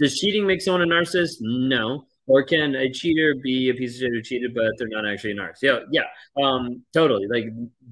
Does cheating make someone a narcissist? No. Or can a cheater be a piece of shit who cheated, but they're not actually a narcissist? Yeah, totally. Like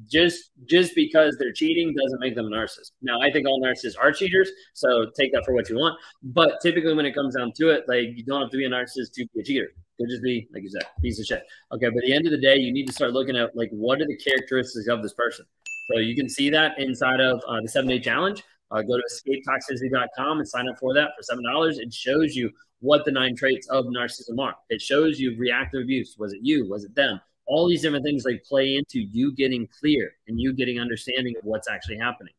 just because they're cheating doesn't make them a narcissist. Now, I think all narcissists are cheaters, so take that for what you want. But typically, when it comes down to it, like you don't have to be a narcissist to be a cheater. Could just be, like you said, piece of shit. Okay, but at the end of the day, you need to start looking at like what are the characteristics of this person. So you can see that inside of the 7-day challenge. Go to escapetoxicity.com and sign up for that for $7. It shows you what the 9 traits of narcissism are. It shows you reactive abuse. Was it you? Was it them? All these different things like play into you getting clear and you getting understanding of what's actually happening.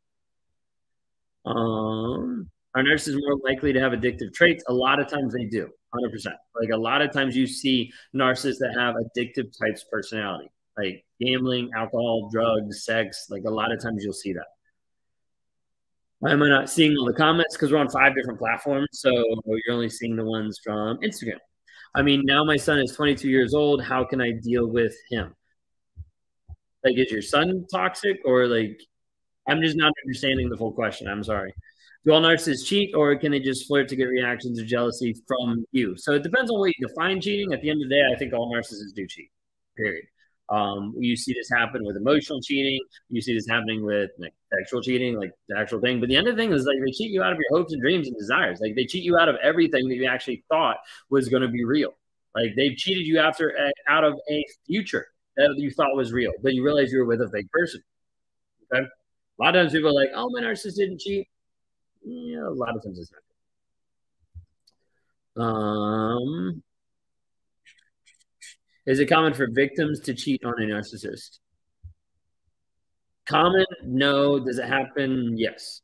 Are narcissists more likely to have addictive traits? A lot of times they do, 100%. Like a lot of times you see narcissists that have addictive types of personality, like gambling, alcohol, drugs, sex. Like a lot of times you'll see that. Why am I not seeing all the comments? Because we're on 5 different platforms, so you're only seeing the ones from Instagram. I mean, now my son is 22 years old. How can I deal with him? Like, is your son toxic? Or like, I'm just not understanding the full question. I'm sorry. Do all narcissists cheat, or can they just flirt to get reactions or jealousy from you? So it depends on what you define cheating. At the end of the day, I think all narcissists do cheat, period. You see this happen with emotional cheating. You see this happening with like sexual cheating, like the actual thing. But the end of the thing is like they cheat you out of your hopes and dreams and desires. Like they cheat you out of everything that you actually thought was going to be real. Like they've cheated you out of a future that you thought was real, but you realize you were with a fake person. Okay. A lot of times people are like, "Oh, my narcissist didn't cheat." Yeah, a lot of times it's not. Is it common for victims to cheat on a narcissist? Common? No. Does it happen? Yes.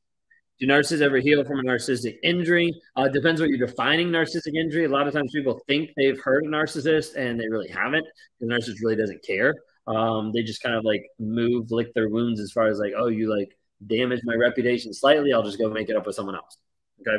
Do narcissists ever heal from a narcissistic injury? Depends what you're defining narcissistic injury. A lot of times people think they've hurt a narcissist and they really haven't. The narcissist really doesn't care. They just kind of like lick their wounds as far as like, oh, you like damaged my reputation slightly. I'll just go make it up with someone else. Okay.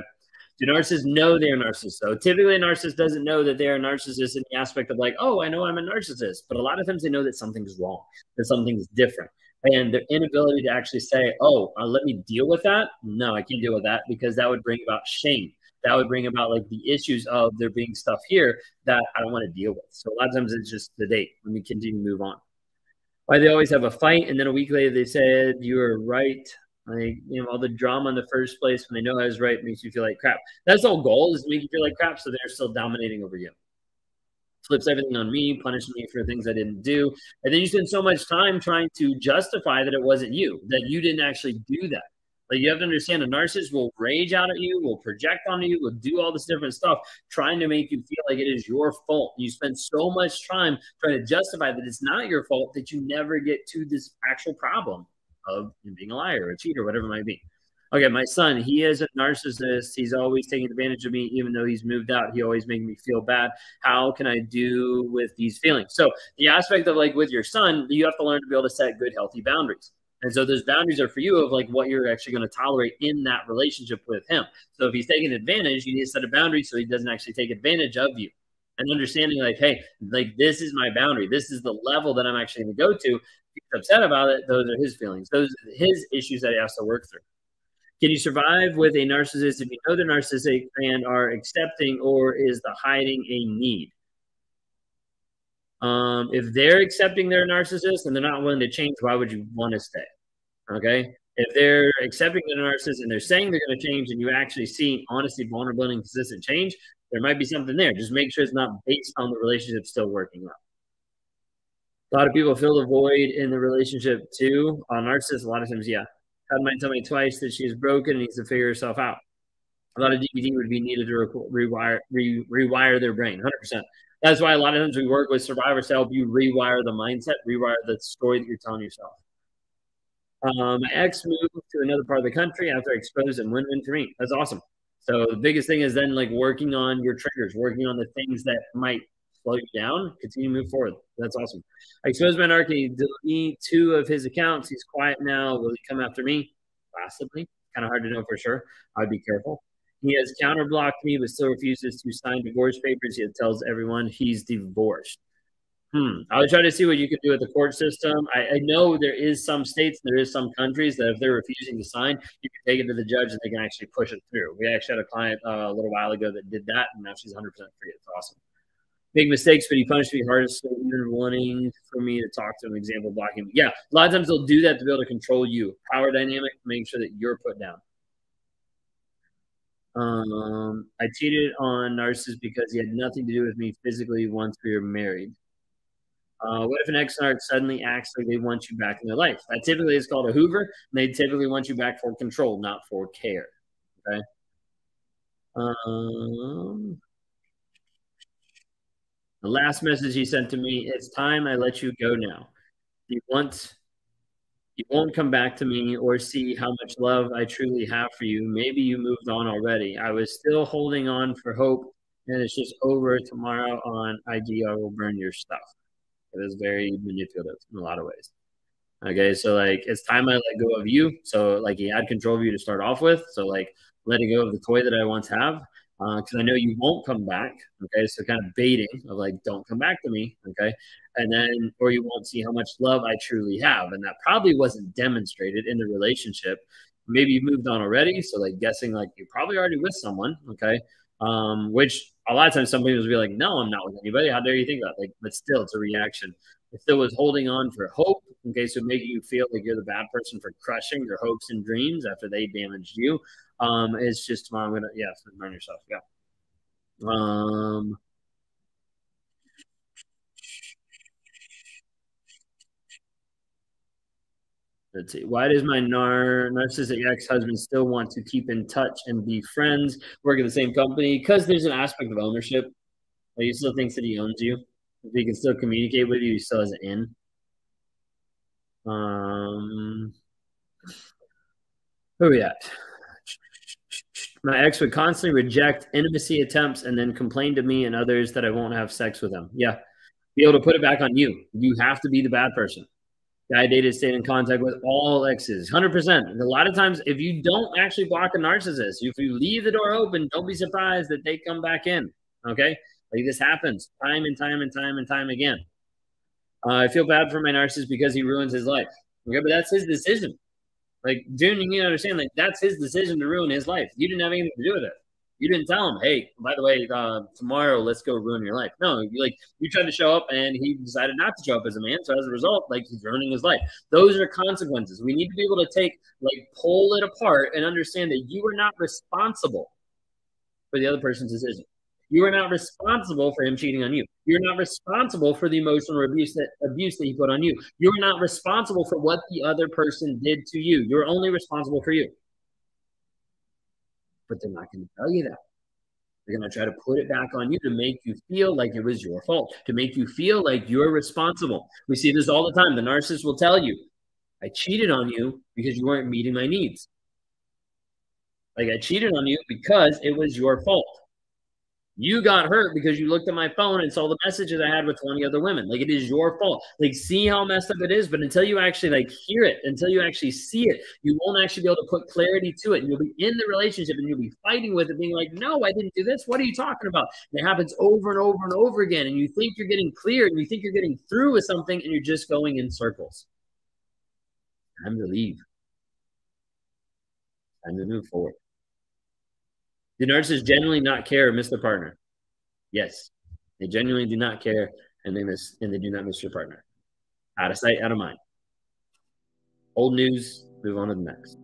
Do narcissists know they're narcissists? So typically a narcissist doesn't know that they're a narcissist in the aspect of like, oh, I know I'm a narcissist. But a lot of times they know that something's wrong, that something's different. And their inability to actually say, oh, let me deal with that. No, I can't deal with that because that would bring about shame. That would bring about like the issues of there being stuff here that I don't want to deal with. So a lot of times it's just the date. Let me continue to move on. Why they always have a fight. And then a week later they said, you were right. Like, you know, all the drama in the first place when they know I was right makes you feel like crap. That's the whole goal, is to make you feel like crap so they're still dominating over you. Flips everything on me, punishing me for things I didn't do. And then you spend so much time trying to justify that it wasn't you, that you didn't actually do that. Like you have to understand a narcissist will rage out at you, will project on you, will do all this different stuff, trying to make you feel like it is your fault. You spend so much time trying to justify that it's not your fault that you never get to this actual problem of being a liar or a cheater, whatever it might be. Okay, my son, he is a narcissist. He's always taking advantage of me, even though he's moved out. He always makes me feel bad. How can I do with these feelings? So the aspect of like with your son, you have to learn to be able to set good, healthy boundaries. And so those boundaries are for you of like what you're actually going to tolerate in that relationship with him. So if he's taking advantage, you need to set a boundary so he doesn't actually take advantage of you. And understanding like, hey, like this is my boundary. This is the level that I'm actually going to go to. If he's upset about it, those are his feelings. Those are his issues that he has to work through. Can you survive with a narcissist if you know they're narcissistic and are accepting, or is the hiding a need? If they're accepting they're a narcissist and they're not willing to change, why would you want to stay? Okay. If they're accepting they're a narcissist and they're saying they're going to change and you actually see honesty, vulnerability, and consistent change, there might be something there. Just make sure it's not based on the relationship still working out. A lot of people feel the void in the relationship too. On narcissists, a lot of times, yeah. God might tell me twice that she's broken and needs to figure herself out. A lot of DVD would be needed to rewire their brain, 100%. That's why a lot of times we work with survivors to help you rewire the mindset, rewire the story that you're telling yourself. My ex moved to another part of the country after I exposed and win-win for me. That's awesome. So the biggest thing is then like working on your triggers, working on the things that might slow you down, continue to move forward. That's awesome. I exposed my narc and he deleted 2 of his accounts. He's quiet now. Will he come after me? Possibly. Kind of hard to know for sure. I'd be careful. He has counter-blocked me, but still refuses to sign divorce papers. He tells everyone he's divorced. I would try to see what you could do with the court system. I know there is some states, there is some countries that if they're refusing to sign, you can take it to the judge and they can actually push it through. We actually had a client a little while ago that did that, and now she's 100% free. It's awesome. Big mistakes, but he punished me hardest, so even wanting for me to talk to him, example blocking. Yeah, a lot of times they'll do that to be able to control you. Power dynamic, making sure that you're put down. I cheated on narcissist because he had nothing to do with me physically once we were married. What if an ex-narc suddenly acts like they want you back in their life? That typically is called a Hoover, and they typically want you back for control, not for care. Okay. The last message he sent to me: "It's time I let you go now. You won't come back to me or see how much love I truly have for you. Maybe you moved on already. I was still holding on for hope, and it's just over. Tomorrow on IG, I will burn your stuff." It is very manipulative in a lot of ways. Okay, so like it's time I let go of you. So like he had control of you to start off with. So like letting go of the toy that I once have, because I know you won't come back. Okay, so kind of baiting of like don't come back to me. Okay, and then or you won't see how much love I truly have, and that probably wasn't demonstrated in the relationship. Maybe you moved on already. So like guessing like you're probably already with someone. Okay, which a lot of times some people will be like, no, I'm not with anybody. How dare you think that? Like, but still, it's a reaction. It still was holding on for hope, okay, so making you feel like you're the bad person for crushing their hopes and dreams after they damaged you. It's just tomorrow I'm gonna burn yourself. Yeah. Let's see. Why does my narcissistic ex-husband still want to keep in touch and be friends, work at the same company? Because there's an aspect of ownership. Like he still thinks that he owns you. If he can still communicate with you, he still has an in. Who are we at? My ex would constantly reject intimacy attempts and then complain to me and others that I won't have sex with them. Yeah. Be able to put it back on you. You have to be the bad person. The guy dated stayed in contact with all exes, 100%. And a lot of times, if you don't actually block a narcissist, if you leave the door open, don't be surprised that they come back in. Okay? Like this happens time and time and time and time again. I feel bad for my narcissist because he ruins his life. Okay, but that's his decision. Like, June, you need to understand, like, that's his decision to ruin his life. You didn't have anything to do with it. You didn't tell him, hey, by the way, tomorrow, let's go ruin your life. No, you tried to show up and he decided not to show up as a man. So as a result, like he's ruining his life. Those are consequences. We need to be able to pull it apart and understand that you are not responsible for the other person's decision. You are not responsible for him cheating on you. You're not responsible for the emotional abuse that he put on you. You're not responsible for what the other person did to you. You're only responsible for you. But they're not going to tell you that. They're going to try to put it back on you to make you feel like it was your fault, to make you feel like you're responsible. We see this all the time. The narcissist will tell you, I cheated on you because you weren't meeting my needs. Like I cheated on you because it was your fault. You got hurt because you looked at my phone and saw the messages I had with 20 other women. Like it is your fault. Like see how messed up it is, but until you actually hear it, until you actually see it, you won't actually be able to put clarity to it. And you'll be in the relationship and you'll be fighting with it, being like, no, I didn't do this. What are you talking about? And it happens over and over and over again. And you think you're getting clear and you think you're getting through with something and you're just going in circles. Time to leave. Time to move forward. Do narcissists genuinely not care or miss their partner? Yes, they genuinely do not care, and they do not miss your partner. Out of sight, out of mind. Old news. Move on to the next.